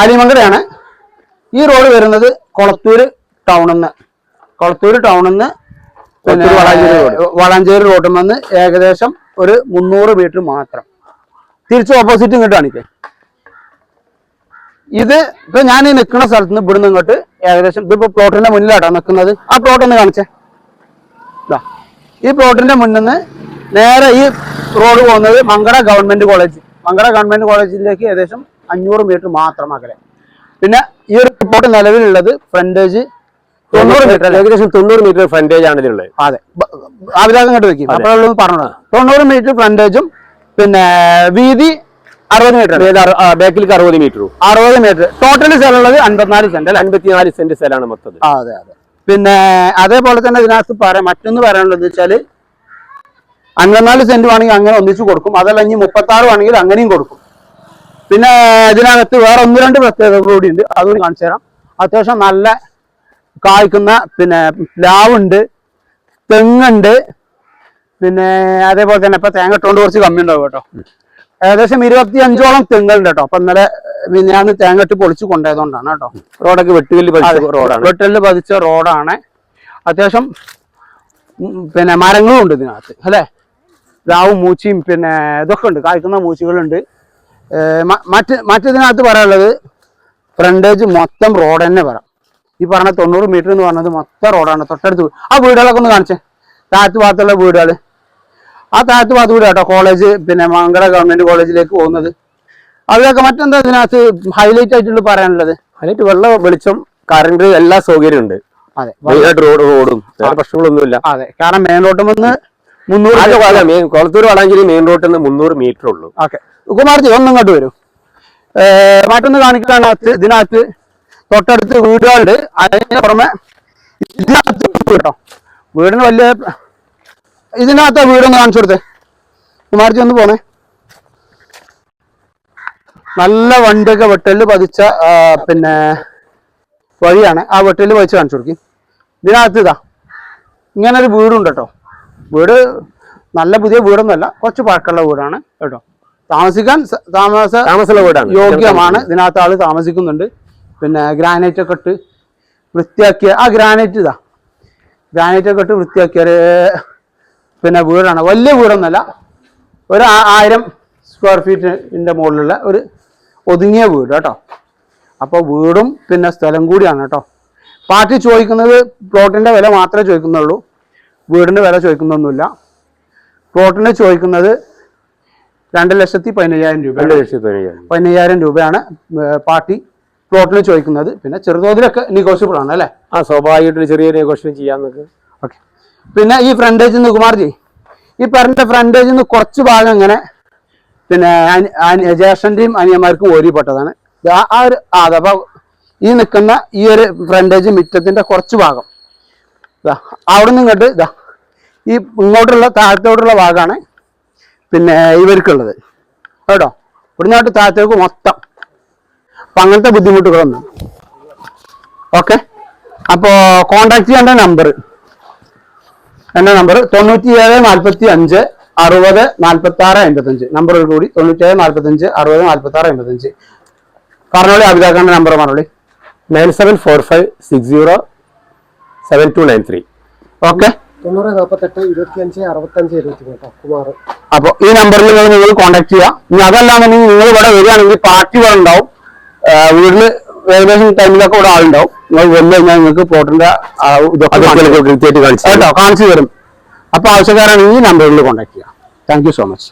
അരിമങ്കടയാണ്. ഈ റോഡ് വരുന്നത് കൊളത്തൂർ ടൗണിൽ നിന്ന് പിന്നെ വളാഞ്ചേരി റോഡിൽ നിന്ന് ഏകദേശം ഒരു 300 മീറ്റർ മാത്രം. തിരിച്ച് ഓപ്പോസിറ്റ് ഇങ്ങോട്ട് കാണിക്കേ. ഇത് ഇപ്പൊ ഞാൻ ഈ നിൽക്കുന്ന സ്ഥലത്ത് നിന്ന് ഇവിടുന്ന് ഇങ്ങോട്ട് ഏകദേശം ഇതിപ്പോ പ്ലോട്ടിന്റെ മുന്നിലാട്ടോ നിൽക്കുന്നത്. ആ പ്ലോട്ട് ഒന്ന് കാണിച്ചേ. ഈ പ്ലോട്ടിന്റെ മുന്നിൽ നിന്ന് നേരെ ഈ റോഡ് പോകുന്നത് മങ്കട ഗവൺമെന്റ് കോളേജിലേക്ക് ഏകദേശം 500 മീറ്റർ മാത്രം അകലെ. പിന്നെ ഈ ഒരു പ്ലോട്ട് നിലവിലുള്ളത് ഫ്രണ്ടേജ് 90 മീറ്റർ, ഏകദേശം 90 മീറ്റർ ഫ്രണ്ടേജ് ആണ് ഇതിലുള്ളത്. അതെ, അഭിലാഷം ഇങ്ങോട്ട് വെക്കും. അപ്പോൾ പറഞ്ഞോ 90 മീറ്റർ ഫ്രണ്ടേജും പിന്നെ വീതി 60 മീറ്റർ, ബാക്കിലേക്ക് 60 മീറ്റർ. ടോട്ടൽ സ്ഥലമുള്ളത് 54 സെന്റ് അല്ലെ? 54 സെന്റ് സ്ഥലമാണ് മൊത്തം. അതെ. പിന്നെ അതേപോലെ തന്നെ ഇതിനകത്ത് മറ്റൊന്ന് പറയാനുള്ളത് വെച്ചാല് 54 സെന്റ് വേണമെങ്കിൽ അങ്ങനെ ഒന്നിച്ചു കൊടുക്കും. അതല്ല ഇനി 36 വേണമെങ്കിൽ അങ്ങനെയും കൊടുക്കും. പിന്നെ ഇതിനകത്ത് വേറെ 1-2 പ്രത്യേകതകൾ കൂടി ഉണ്ട്, അതുകൂടി കാണിച്ചു തരാം. അത്യാവശ്യം നല്ല കായ്ക്കുന്ന പിന്നെ പ്ലാവുണ്ട്, തെങ്ങുണ്ട്. പിന്നെ അതേപോലെ തന്നെ ഇപ്പൊ തേങ്ങ ഇട്ടുകൊണ്ട് കുറച്ച് കമ്മി ഉണ്ടാവും കേട്ടോ. ഏകദേശം 25ഓളം തെങ്ങുണ്ട് കേട്ടോ. അപ്പൊ ഇന്നലെ ഞാൻ തേങ്ങ ഇട്ട് പൊളിച്ച് കൊണ്ടുപോയതുകൊണ്ടാണ് കേട്ടോ. റോഡൊക്കെ വെട്ടുകല്ല് പതിച്ച റോഡാണ്. അത്യാവശ്യം പിന്നെ മരങ്ങളും ഉണ്ട് ഇതിനകത്ത് അല്ലെ. പ്ലാവും മൂച്ചിയും പിന്നെ ഇതൊക്കെ ഉണ്ട്, കായ്ക്കുന്ന മൂച്ചികളുണ്ട്. മറ്റിതിനകത്ത് പറയാനുള്ളത് ഫ്രണ്ടേജ് മൊത്തം റോഡ് തന്നെ പറയാം. ഈ പറഞ്ഞ 90 മീറ്റർ എന്ന് പറഞ്ഞത് മൊത്തം റോഡാണ്. തൊട്ടടുത്ത് ആ വീടുകളൊക്കെ ഒന്ന് കാണിച്ചേ. താഴത്ത് ഭാഗത്തുള്ള വീടുകൾ, ആ താഴത്ത് ഭാഗത്ത് വീട് കേട്ടോ കോളേജ്, പിന്നെ മങ്കട ഗവൺമെന്റ് കോളേജിലേക്ക് പോകുന്നത്. അതിലൊക്കെ മറ്റെന്താ ഇതിനകത്ത് ഹൈലൈറ്റ് ആയിട്ടുള്ള പറയാനുള്ളത്? ഹൈലൈറ്റ് വെള്ളം, വെളിച്ചം, കറണ്ട്, എല്ലാ സൗകര്യം ഉണ്ട്. അതെ, റോഡും പ്രശ്നങ്ങളൊന്നുമില്ല. അതെ, കാരണം മെയിൻ റോഡിൽ നിന്ന് 300 കൊളത്തൂർ വളാഞ്ചേരി മെയിൻ റോഡിൽ നിന്ന് 300 മീറ്റർ ഉള്ളൂ. ഓക്കെ, കുമാർജി ഒന്നും ഇങ്ങോട്ട് വരും. മറ്റൊന്ന് കാണിക്കാനകത്ത് ഇതിനകത്ത് തൊട്ടടുത്ത് വീടുകളുണ്ട്. അതിന് പുറമെ ഇതിനകത്ത് കേട്ടോ വീടിന് വലിയ ഇതിനകത്ത് വീടൊന്ന് കാണിച്ചു കൊടുത്തേ കുമാർജി, ഒന്ന് പോണേ. നല്ല വണ്ടിയൊക്കെ വെട്ടല് പതിച്ച പിന്നെ വഴിയാണ്. ആ വെട്ടല് പതിച്ച് കാണിച്ചു കൊടുക്കും. ഇതിനകത്ത് ഇങ്ങനൊരു വീടുണ്ട് കേട്ടോ. വീട് നല്ല പുതിയ വീടൊന്നുമല്ല, കുറച്ച് പഴക്കമുള്ള വീടാണ് കേട്ടോ. താമസിക്കാൻ താമസമുള്ള വീടാണ്, യോഗ്യമാണ്. ഇതിനകത്ത് ആള് താമസിക്കുന്നുണ്ട്. പിന്നെ ഗ്രാനൈറ്റ് ഒക്കെ ഇട്ട് വൃത്തിയാക്കിയ ഗ്രാനൈറ്റ് ഒക്കെ ഇട്ട് വൃത്തിയാക്കിയ പിന്നെ വീടാണ്. വലിയ വീടൊന്നുമല്ല, ഒരു 1000 സ്ക്വയർ ഫീറ്റിന്റെ മുകളിലുള്ള ഒരു ഒതുങ്ങിയ വീട് കേട്ടോ. അപ്പോൾ വീടും പിന്നെ സ്ഥലം കൂടിയാണ് കേട്ടോ. പാർട്ടി ചോദിക്കുന്നത് പ്ലോട്ടിന്റെ വില മാത്രമേ ചോദിക്കുന്നുള്ളൂ, വീടിന്റെ വില ചോദിക്കുന്നൊന്നുമില്ല. പ്ലോട്ടിന് ചോദിക്കുന്നത് 2,15,000 രൂപ. 15,000 രൂപയാണ് പാർട്ടി പ്ലോട്ടിന് ചോദിക്കുന്നത്. പിന്നെ ചെറുതോതിലൊക്കെ നെഗോഷ്യബിൾ ആണ് അല്ലേ? സ്വാഭാവികമായിട്ട് ചെറിയ നെഗോഷിയേഷൻ ചെയ്യാന്നൊക്കെ. ഓക്കെ, പിന്നെ ഈ ഫ്രണ്ടേജിൽ നിന്ന് കുമാർജി, ഈ പറഞ്ഞ ഫ്രണ്ടേജിൽ നിന്ന് കുറച്ച് ഭാഗം ഇങ്ങനെ പിന്നെ ജ്യേഷ്ഠന്റെയും അനിയന്മാർക്കും ഓരിപ്പെട്ടതാണ്. അപ്പൊ ഈ നിൽക്കുന്ന ഈ ഒരു ഫ്രണ്ടേജ് മിറ്റത്തിന്റെ കുറച്ച് ഭാഗം അവിടെ നിന്ന് ഇങ്ങോട്ട് ഈ ഇങ്ങോട്ടുള്ള താഴത്തോട്ടുള്ള ഭാഗമാണ് പിന്നെ ഇവർക്കുള്ളത് കേട്ടോ. ഇവിടുന്നോട്ട് താഴത്തേക്ക് മൊത്തം. അപ്പൊ അങ്ങനത്തെ ബുദ്ധിമുട്ടുകളൊന്നും. ഓക്കെ, അപ്പോ കോണ്ടാക്ട് ചെയ്യേണ്ട നമ്പർ 97 45 60 46 55. നമ്പർ കൂടി 97 45 60 46 55. പറഞ്ഞോളി അഭിതാക്കാന്റെ നമ്പർ പറഞ്ഞോളി. 9745 60 7293. ഓക്കെ, 90 48 25 65 25 കുമാർ. അപ്പൊ ഈ നമ്പറിൽ നിങ്ങൾ കോൺടാക്ട് ചെയ്യാം. ഇനി അതല്ലാന്നുണ്ടെങ്കിൽ നിങ്ങൾ ഇവിടെ വരികയാണെങ്കിൽ പാർട്ടി ഇവിടെ ഉണ്ടാവും. വീട്ടില് ഏകദേശം ടൈമിലൊക്കെ ഇവിടെ ആളുണ്ടാവും. നിങ്ങൾ വന്നു കഴിഞ്ഞാൽ നിങ്ങൾക്ക് പ്ലോട്ടിന്റെ ഇതൊക്കെ കാണിച്ചു തരും. അപ്പൊ ആവശ്യക്കാരാണെങ്കിൽ ഈ നമ്പറിൽ കോൺടാക്ട് ചെയ്യാം. Thank you so much.